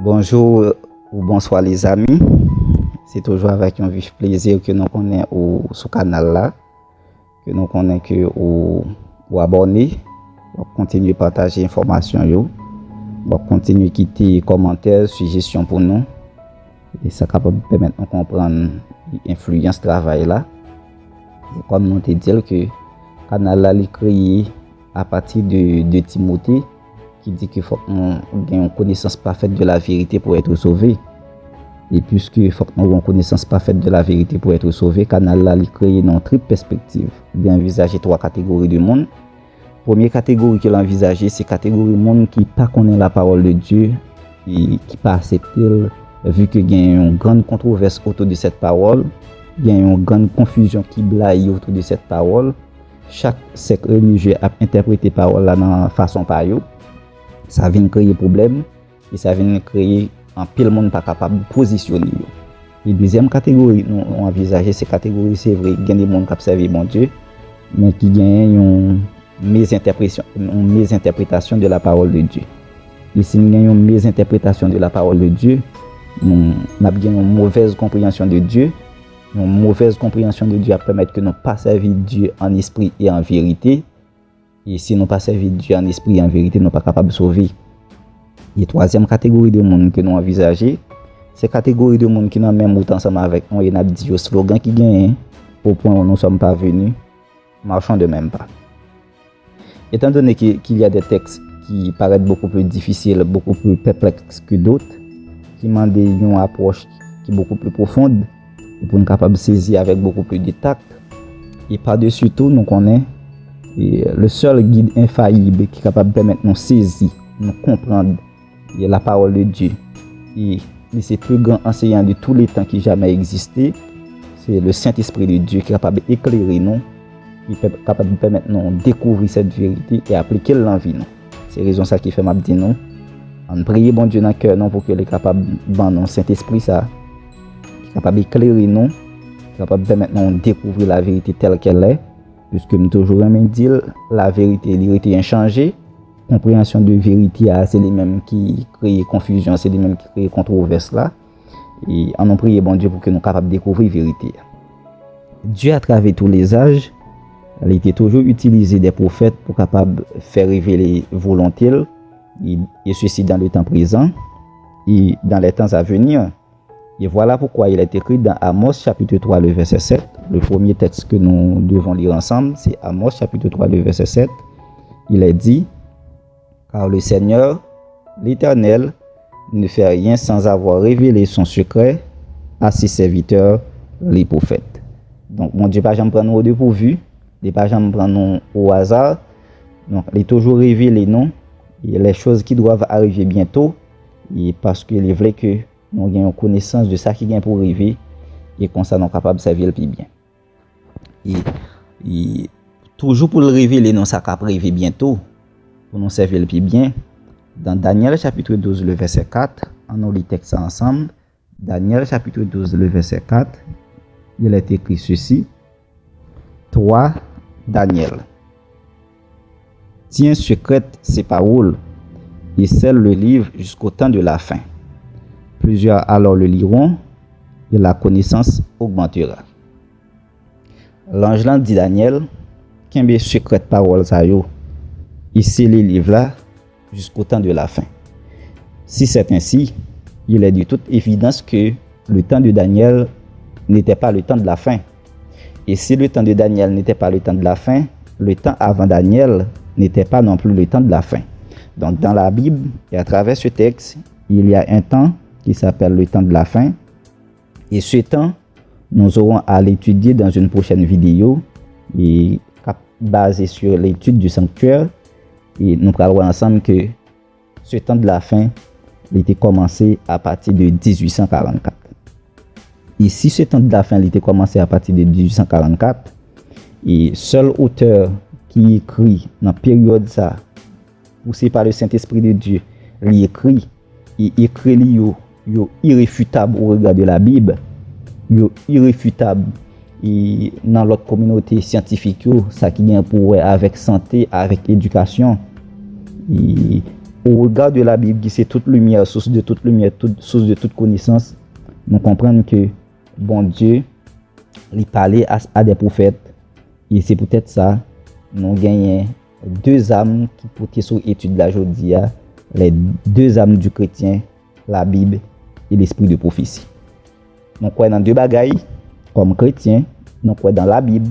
Bonjour ou bonsoir les amis. C'est toujours avec un vif plaisir que nous connaissons sur ce canal là, que nous connaissons que ou abonner, ou continuer à partager information yo, ou continuer à quitter commentaires, suggestions pour nous. Et ça capable permettre de comprendre l'influence travail là. Et comme nous te dit que canal là est créé à partir de Timothée qui dit qu'il faut qu'on ait une connaissance parfaite de la vérité pour être sauvé. Et puisque il faut qu'on ait une connaissance parfaite de la vérité pour être sauvé, canal là est créé dans une triple perspective. Il a envisagé trois catégories de monde. Première catégorie qu'il a envisagé, c'est catégorie de monde qui pas connaît la parole de Dieu et qui pas accepté vu que il y a une grande controverse autour de cette parole, il y a une grande confusion qui blaye autour de cette parole. Chaque secte religieux a interprété parole là dans façon par yo. Ça vient créer problème et ça vient créer un pile monde pas capable de positionner. Et deuxième catégorie nous envisager c'est catégorie c'est vrai il y a des monde qui observent bon Dieu mais qui gagne une mésinterprétation de la parole de Dieu. Et si nous avons une mésinterprétation de la parole de Dieu, nous avons une mauvaise compréhension de Dieu. Une mauvaise compréhension de Dieu a permettre que nous pas servir Dieu en esprit et en vérité. Et si nous pas servir Dieu en esprit et en vérité, nous pas capable de sauver. Et troisième catégorie de monde que nous envisager, c'est catégorie de monde qui n'ont même autant ensemble avec nous et n'a dit au slogan qui gagne au point où nous sommes pas venus, marchons de même pas. Étant donné qu'il y a des textes qui paraissent beaucoup plus difficiles, beaucoup plus perplexes que d'autres, qui demandent une approche qui est beaucoup plus profonde, et pour nous capable de saisir avec beaucoup plus de tact. Et par-dessus tout, nous connaissons le seul guide infaillible qui est capable de permettre de nous saisir, de nous comprendre la parole de Dieu. Et c'est le plus grand enseignant de tous les temps qui jamais existé. C'est le Saint-Esprit de Dieu qui est capable d'éclairer nous, qui est capable de permettre de nous découvrir cette vérité et appliquer l'envie. C'est raison ça qui fait m'a dit nous. On prie bon Dieu dans le cœur pour qu'il est capable de nous Saint-Esprit ça, qui est capable d'éclairer nous, qui est capable de permettre de découvrir la vérité telle qu'elle est. Puisque nous toujours aimé dire la vérité est inchangée, compréhension de vérité c'est les mêmes qui créent confusion, c'est les mêmes qui créent controverse là. Et on prie bon Dieu pour que nous soyons capables de découvrir la vérité. Dieu à travers tous les âges, il était toujours utilisé des prophètes pour capable faire révéler volonté et ceci dans le temps présent et dans les temps à venir. Et voilà pourquoi il est écrit dans Amos chapitre 3 le verset 7. Le premier texte que nous devons lire ensemble, c'est Amos chapitre 3 le verset 7. Il est dit, car le Seigneur, l'Éternel, ne fait rien sans avoir révélé son secret à ses serviteurs, les prophètes. Donc, mon Dieu, pas jamais prendre au dépourvu, il pas jamais prendre au hasard. Donc, il est toujours révélé non, et les choses qui doivent arriver bientôt, et parce qu'il est vrai que nous avons connaissance de ça qui vient pour arriver et comme ça nous sommes capables de servir le plus bien. Et toujours pour le révéler, nous sommes capables de arriver bientôt pour nous servir le plus bien. Dans Daniel chapitre 12, le verset 4, on lit le texte ensemble. Daniel chapitre 12, le verset 4, il est écrit ceci. Toi, Daniel, tiens secrète ces paroles et scelle le livre jusqu'au temps de la fin. Plusieurs alors le liront et la connaissance augmentera. L'ange dit Daniel, qu'un secrète parole ça yo, il scelle les livres là jusqu'au temps de la fin. Si c'est ainsi, il est de toute évidence que le temps de Daniel n'était pas le temps de la fin. Et si le temps de Daniel n'était pas le temps de la fin, le temps avant Daniel n'était pas non plus le temps de la fin. Donc dans la Bible et à travers ce texte, il y a un temps qui s'appelle le temps de la fin. Et ce temps, nous aurons à l'étudier dans une prochaine vidéo et basé sur l'étude du sanctuaire. Et nous parlerons ensemble que ce temps de la fin a été commencé à partir de 1844. Et si ce temps de la fin a été commencé à partir de 1844, et seul auteur qui écrit dans la période ça, poussé par le Saint-Esprit de Dieu, il écrit irréfutable au regard de la Bible, irréfutable et dans l'autre communauté scientifique ça qui vient pour avec santé, avec éducation, et au regard de la Bible, qui c'est toute lumière, source de toute lumière, source de toute connaissance, nous comprenons que bon Dieu, il parlait à des prophètes, et c'est peut-être ça, nous gagnons deux âmes qui portent sur l'étude de la journée, les deux âmes du chrétien, la Bible et l'esprit de prophétie. Nous croyons dans deux bagailles, comme chrétiens, nous croyons dans la Bible,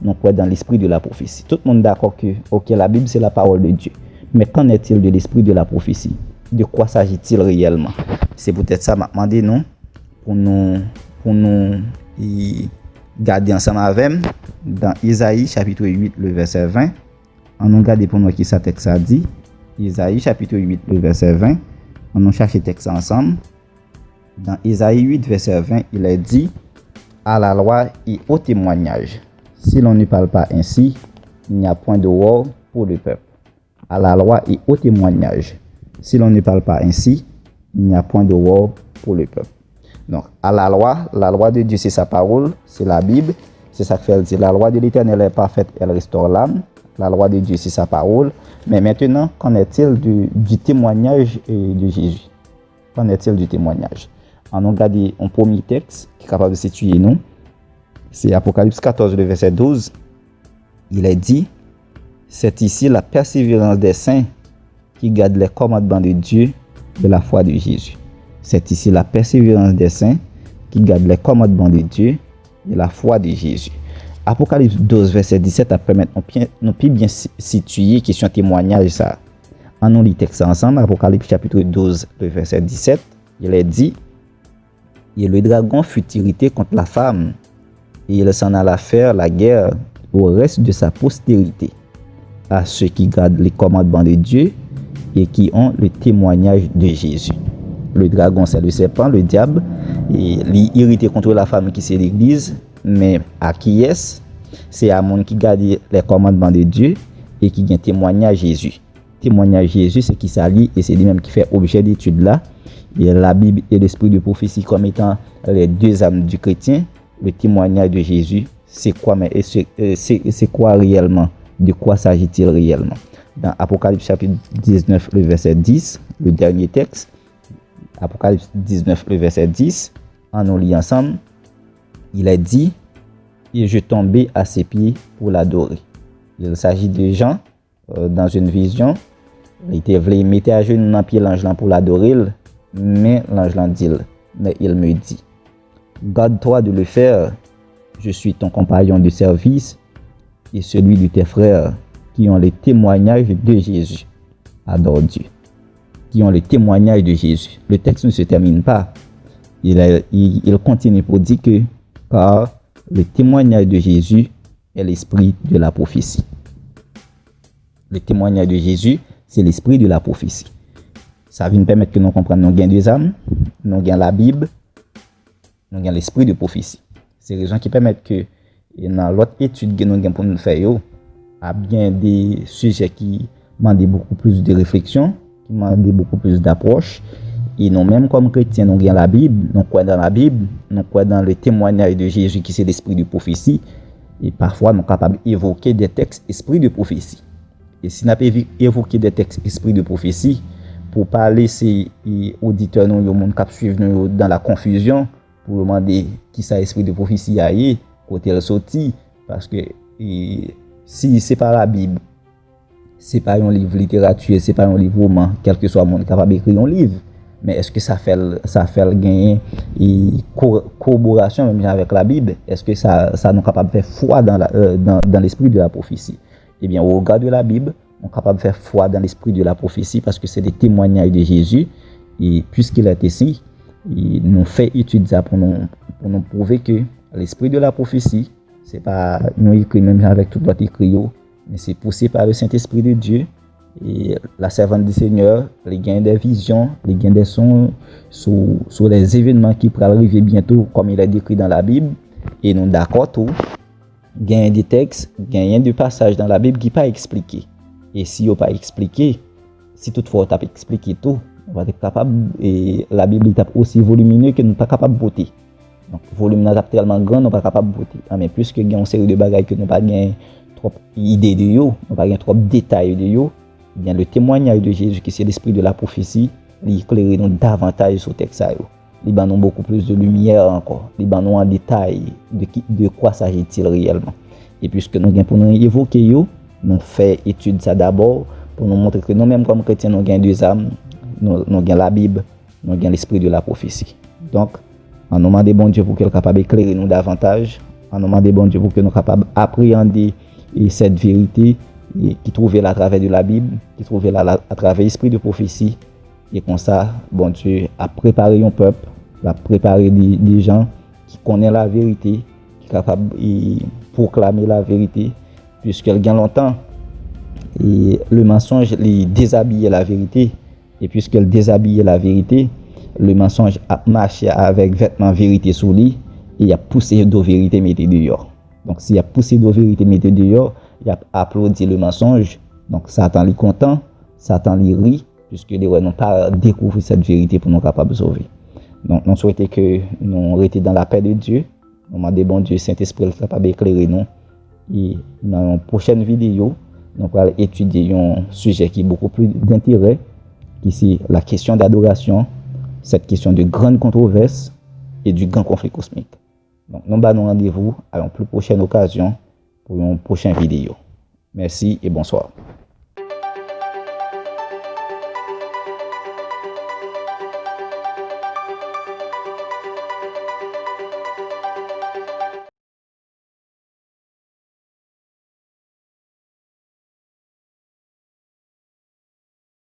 nous croyons dans l'esprit de la prophétie. Tout le monde est d'accord que la Bible c'est la parole de Dieu. Mais qu'en est-il de l'esprit de la prophétie? De quoi s'agit-il réellement? C'est peut-être ça m'a demandé non pour nous garder ensemble avec dans Isaïe chapitre 8 le verset 20. On nous garde pour nous qui ça texte a dit. Isaïe chapitre 8 le verset 20. On nous cherche le texte ensemble. Dans Isaïe 8 verset 20, il est dit à la loi et au témoignage. Si l'on ne parle pas ainsi, il n'y a point de roi pour le peuple. À la loi et au témoignage. Si l'on ne parle pas ainsi, il n'y a point de roi pour le peuple. Donc, à la loi de Dieu, c'est sa parole, c'est la Bible. C'est ça que fait dire. La loi de l'Éternel est parfaite, elle restaure l'âme. La loi de Dieu, c'est sa parole. Mais maintenant, qu'en est-il du témoignage de Jésus? Qu'en est-il du témoignage? On regarde un premier texte qui est capable de situer nous. C'est Apocalypse 14, le verset 12. Il est dit, c'est ici la persévérance des saints qui gardent les commandements de Dieu de la foi de Jésus. C'est ici la persévérance des saints qui gardent les commandements de Dieu de la foi de Jésus. Apocalypse 12, verset 17, après nous plus bien situer question témoignage ça. En nous lit texte ensemble, Apocalypse chapitre 12, le verset 17, il est dit, et le dragon fut irrité contre la femme, et il s'en alla faire la guerre au reste de sa postérité, à ceux qui gardent les commandements de Dieu et qui ont le témoignage de Jésus. Le dragon, c'est le serpent, le diable, et il est irrité contre la femme qui c'est l'église, mais à qui est-ce? C'est à monde qui garde les commandements de Dieu et qui a témoignage Jésus. Témoignage Jésus, c'est qui s'allie et c'est lui-même qui fait objet d'étude là. Et la Bible et l'esprit de prophétie comme étant les deux âmes du chrétien. Le témoignage de Jésus, c'est quoi, mais c'est quoi réellement? De quoi s'agit-il réellement? Dans Apocalypse chapitre 19, le verset 10, le dernier texte, Apocalypse 19, le verset 10, en nous lit ensemble, il est dit, et je tombais à ses pieds pour l'adorer. Il s'agit de Jean, dans une vision, il était voulu mettre à genoux dans pied l'ange pour l'adorer, mais l'ange dit, mais il me dit, garde-toi de le faire, je suis ton compagnon de service et celui de tes frères qui ont le témoignage de Jésus. Adore Dieu. Qui ont le témoignage de Jésus. Le texte ne se termine pas. Il continue pour dire que car le témoignage de Jésus est l'esprit de la prophétie. Le témoignage de Jésus, c'est l'esprit de la prophétie. Ça vient nous permettre que nous comprenions nous gagnons deux âmes, nous gagnons la Bible, nous gagnons l'esprit de prophétie. C'est les gens qui permettent que dans l'autre étude que nous avons pour nous faire, il y a bien des sujets qui demandent beaucoup plus de réflexion, qui demandent beaucoup plus d'approche. Et nous-mêmes, comme chrétiens, nous avons la Bible, nous croyons dans la Bible, nous croyons dans le témoignage de Jésus qui c'est l'esprit de prophétie. Et parfois, nous sommes capables d'évoquer des textes esprit de prophétie. Et si nous avons évoqué des textes esprit de prophétie, pour parler ces auditeurs, nous, le monde qui suivent nous dans la confusion, pour demander qui ça esprit de prophétie a eu, côté elle sorti, parce que si c'est pas la Bible, c'est pas un livre littérature, c'est pas un livre roman, quel que soit le monde capable d'écrire un livre, mais est-ce que ça fait gagner corroboration même avec la Bible? Est-ce que ça nous capable de faire foi dans l'esprit de la prophétie? Eh bien, au regard de la Bible, on est capable de faire foi dans l'esprit de la prophétie parce que c'est des témoignages de Jésus. Et puisqu'il est ici, il nous fait étudier ça pour nous prouver que l'esprit de la prophétie, c'est pas nous écrit même avec tout notre écrit, mais c'est poussé par le Saint-Esprit de Dieu. Et la servante du Seigneur, les gains des visions, les gains des sons sur les événements qui pourraient arriver bientôt, comme il est décrit dans la Bible. Et nous d'accord tout, gain des textes, gain des passages dans la Bible qui pas expliqué. Et si on pas expliqué, si toutefois on pas expliqué tout, on va être capable, et la Bible est aussi volumineuse que nous pas capable de voter. Donc volume est tellement grand, nous pas capable de voter. Mais puisque il y a une série de bagages que nous pas gain trop idée de yo, nous pas gain trop détails de yo, bien le témoignage de Jésus, qui c'est l'esprit de la prophétie, il éclaire nous davantage sur le texte. Il nous beaucoup plus de lumière encore. Il nous en détail de quoi s'agit-il réellement. Et puisque nous avons pour nous évoquer, nous faisons étude ça d'abord pour nous montrer que nous-mêmes comme chrétiens, nous avons deux âmes, nous avons la Bible, nous avons l'esprit de la prophétie. Donc, en nous demandant bon Dieu pour qu'il soit capable d'éclairer nous davantage, en nous demandant bon Dieu pour qu'il soit capable d'appréhender cette vérité qui trouvait là à travers de la Bible, qui trouvait là à travers l'esprit de prophétie. Et comme ça, bon Dieu a préparé un peuple, a préparé des gens qui connaissent la vérité, qui sont capables de proclamer la vérité, puisqu'il y a longtemps, et le mensonge il déshabillait la vérité, et puisqu'il déshabillait la vérité, le mensonge a marché avec vêtements vérité sous lui, et il a poussé de vérité mettez dehors. Donc s'il a poussé de vérité mettez dehors, il a applaudi le mensonge, donc Satan est content, Satan lui rit, puisque les n'ont pas découvert cette vérité pour nous capables de sauver. Donc, nous souhaitons que nous restions dans la paix de Dieu. Nous demandons bon Dieu, Saint-Esprit, capable d'éclairer nous. Et dans une prochaine vidéo, nous allons étudier un sujet qui est beaucoup plus d'intérêt, qui est la question d'adoration, cette question de grande controverse et du grand conflit cosmique. Donc, nous allons rendez-vous à une plus prochaine occasion pour une prochaine vidéo. Merci et bonsoir.